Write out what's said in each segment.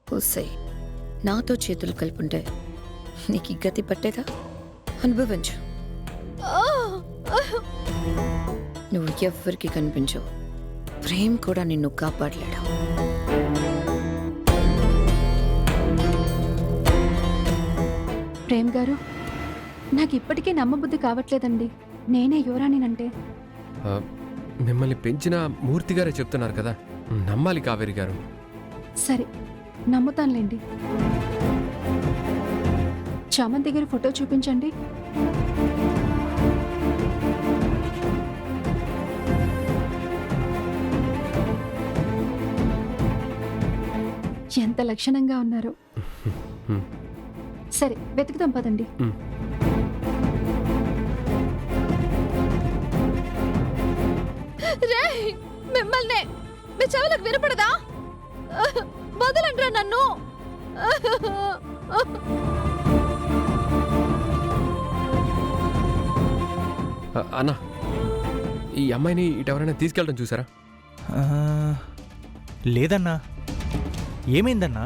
పూసే నాతో చేతులు కలుపుంటే నీకు ఈ గతి పట్టేదా? అనుభవించు. నువ్వు ఎవ్వరికి కనిపించవు. ప్రేమ్ కూడా నిన్ను కాపాడలేడు. ప్రేమ్ గారు, నాకు ఇప్పటికీ నమ్మబుద్ధి కావట్లేదండి. నేనే యువరాణినంటే. మిమ్మల్ని పెంచిన మూర్తి గారే చెప్తున్నారు కదా, నమ్మాలి కావేరి గారు. సరే, నమ్ముతానులేండి. చామంతి గారి ఫోటో చూపించండి. ఎంత లక్షణంగా ఉన్నారు. సరే, వెతుకుదాం పదండి. మిమ్మల్ని మీ చెవులకు వినపడదా? వదలండ్రా నన్ను. అన్నా, ఈ అమ్మాయిని ఇటెవరైనా తీసుకెళ్ళడం చూసారా? లేదన్నా. ఏమైందన్నా?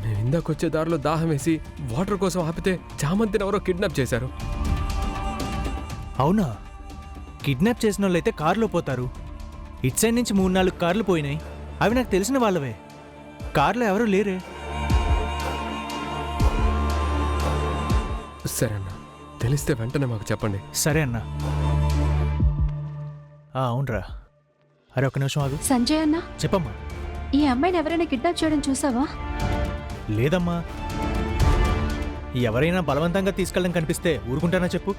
మేము ఇందాకొచ్చే దారిలో దాహం వేసి వాటర్ కోసం ఆపితే చామంతిని ఎవరో కిడ్నాప్ చేశారు. అవునా? కిడ్నాప్ చేసిన వాళ్ళైతే కారులో పోతారు. ఇటు సైడ్ నుంచి 3-4 కార్లు పోయినాయి. అవి నాకు తెలిసిన వాళ్ళవే. కార్లో ఎవరూ లేరే. సరే అన్న, తెలిస్తే వెంటనే మాకు చెప్పండి. సరే అన్నా. అవునరా. అరే, ఒక్క నిమిషం ఆగు. సంజయ్ అన్న, చెప్పమ్మా. ఈ అమ్మాయిని ఎవరైనా కిడ్నాప్ చేయడం చూసావా? లేదమ్మా. ఎవరైనా బలవంతంగా తీసుకెళ్ళడం కనిపిస్తే ఊరుకుంటానా చెప్పు?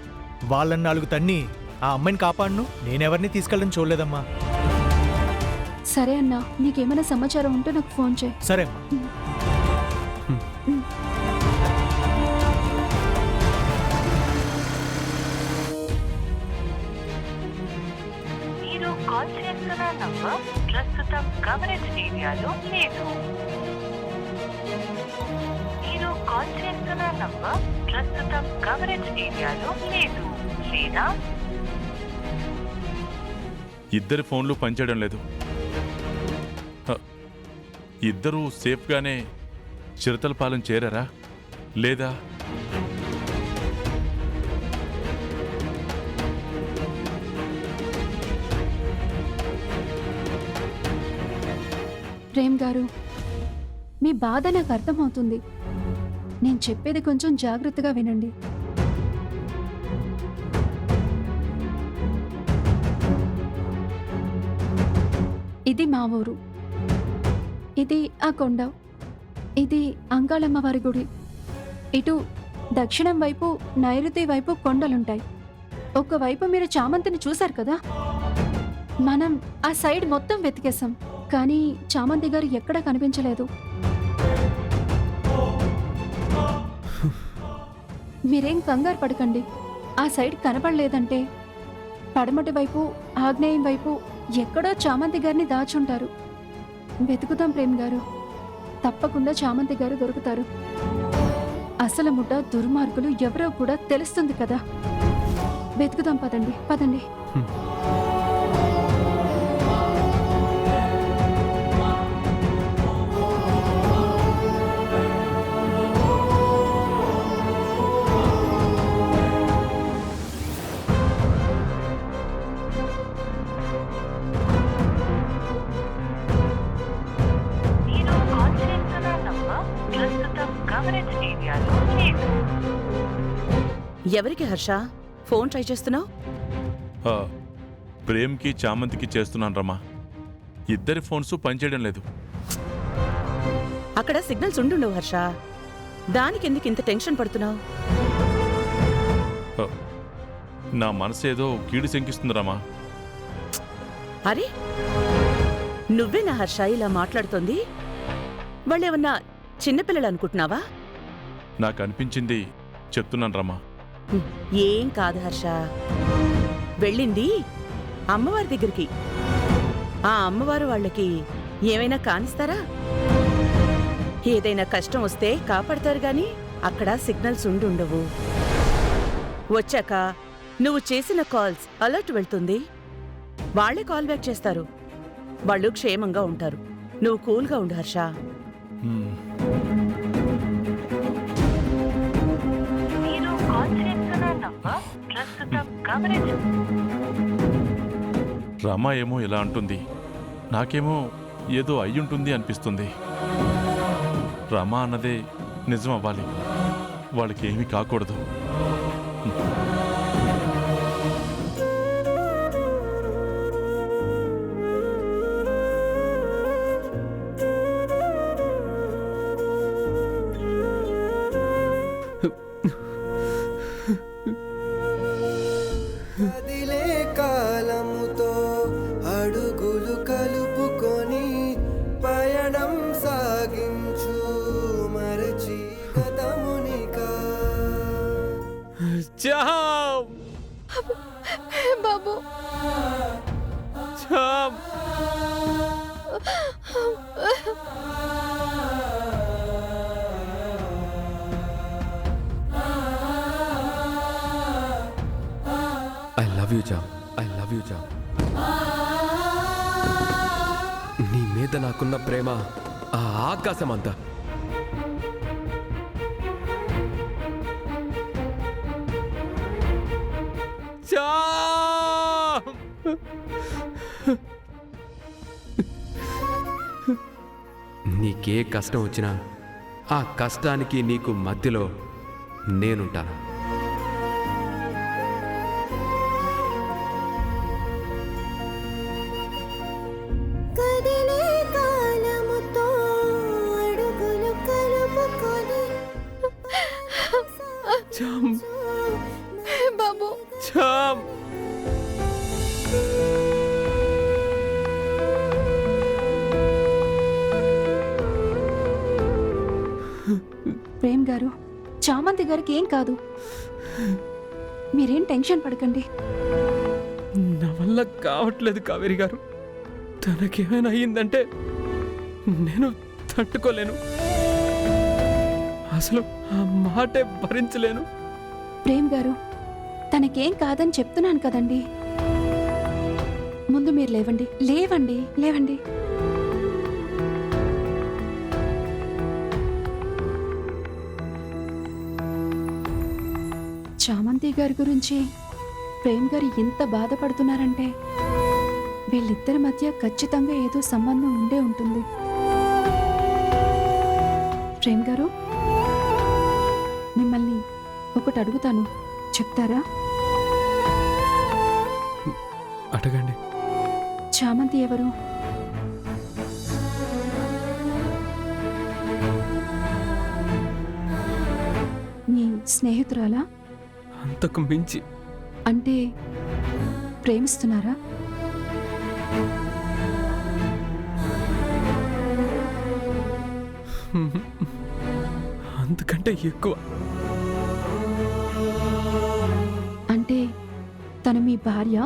వాళ్ళని 4 తన్ని ఆ అమ్మాయిని కాపాడును. నేనెవరిని తీసుకెళ్ళడం చూడలేదమ్మా. సరే అన్నా, నీకేమైనా సమాచారం ఉంటే నాకు ఫోన్ చేయి. సరే అమ్మా. మీరు కాల్ చేస్తున్న నంబర్ ప్రస్తుతం కవరేజ్ ఏరియాలో లేదు. మీరు కాల్ చేస్తున్న నంబర్ ప్రస్తుతం కవరేజ్ ఏరియాలో లేదు లేదా ఇద్దరి ఫోన్లు పనిచేయడం లేదు. ఇద్దరూ సేఫ్గానే చిరతలపాలెం చేరారా లేదా? ప్రేమ్ గారు, మీ బాధ నాకు అర్థమవుతుంది. నేను చెప్పేది కొంచెం జాగ్రత్తగా వినండి. ఇది మా ఊరు. ఇది ఆ కొండ. ఇది అంకాళమ్మ వారి గుడి. ఇటు దక్షిణం వైపు నైరుతి వైపు కొండలుంటాయి. ఒకవైపు మీరు చామంతిని చూశారు కదా. మనం ఆ సైడ్ మొత్తం వెతికేశాం, కానీ చామంతి గారు ఎక్కడా కనిపించలేదు. మీరేం కంగారు పడకండి. ఆ సైడ్ కనపడలేదంటే పడమటి వైపు ఆగ్నేయం వైపు ఎక్కడో చామంతి గారిని దాచుంటారు. వెతుకుతాం ప్రేమ్ గారు. తప్పకుండా చామంతి గారు దొరుకుతారు. అసలు ముఠ దుర్మార్గులు ఎవరో కూడా తెలుస్తుంది కదా. వెతుకుదాం పదండి, పదండి. ఎవరికి హర్ష ఫోన్ ట్రై చేస్తున్నావు? ప్రేమ్కి చామంతికి చేస్తున్నాను రమ్మా. ఇద్దరి ఫోన్స్ పనిచేయడం లేదు. అక్కడ సిగ్నల్స్ ఉండుండవు హర్ష. దానికి ఎందుకు ఇంత టెన్షన్ పడుతున్నావు? నా మనసు ఏదో కీడు శంకిస్తుంది రమ్మా. అరే, నువ్వేనా హర్ష ఇలా మాట్లాడుతోంది? వాళ్ళేమన్నా చిన్నపిల్లలు అనుకుంటున్నావా? నాకు అనిపించింది చెప్తున్నాను రమ్మా. ఏం కాదు హర్ష. వెళ్ళింది అమ్మవారి దగ్గరికి. ఆ అమ్మవారు వాళ్ళకి ఏమైనా కానిస్తారా? ఏదైనా కష్టం వస్తే కాపాడతారు గాని అక్కడ సిగ్నల్స్ ఉండుండవు. వచ్చాక నువ్వు చేసిన కాల్స్ అలర్ట్ వెళ్తుంది. వాళ్లే కాల్ బ్యాక్ చేస్తారు. వాళ్ళు క్షేమంగా ఉంటారు. నువ్వు కూల్గా ఉండు హర్ష. కవరేజ్ రమ ఏమో ఇలా అంటుంది, నాకేమో ఏదో అయ్యుంటుంది అనిపిస్తుంది. రమ అన్నదే నిజం అవ్వాలి, వాళ్ళకి ఏమీ కాకూడదు. కదిలే కాలముతో అడుగులు కలుపుకొని పయనం సాగించు మరచి గతమునికా. చామ్ బాబు చామ్ ఐ లవ్ యూ జామ్, ఐ లవ్ యూ జామ్. నీ మీద నాకున్న ప్రేమ ఆ ఆకాశం అంతా. జామ్! నీకే కష్టం వచ్చినా ఆ కష్టానికి నీకు మధ్యలో నేనుంటాను. కదిలే కాలముతో అడుగులు కలుపుకొని చామ్ బాబు చామ్ ప్రేమ్ గారు, చామంతి గారికి ఏం కాదు. మీరేం టెన్షన్ పడకండి. నా వల్ల కావట్లేదు కావేరి గారు. తనకేమైనా అయ్యిందంటే నేను తట్టుకోలేను. అసలు ఆ మాటే భరించలేను. ప్రేమ్ గారు, తనకేం కాదని చెప్తున్నాను కదండి. ముందు మీరు లేవండి, లేవండి, లేవండి. చామంతి గారి గురించి ప్రేమ్ గారు ఎంత బాధపడుతున్నారంటే వీళ్ళిద్దరి మధ్య ఖచ్చితంగా ఏదో సంబంధం ఉండే ఉంటుంది. ప్రేమ్ గారు, మిమ్మల్ని ఒకటి అడుగుతాను, చెప్తారా? అడగండి. చామంతి ఎవరు? మీ స్నేహితురాలా? అంతకు మించి. అంటే ప్రేమిస్తున్నారా? అంతకంటే ఎక్కువ. అంటే తను మీ భార్య?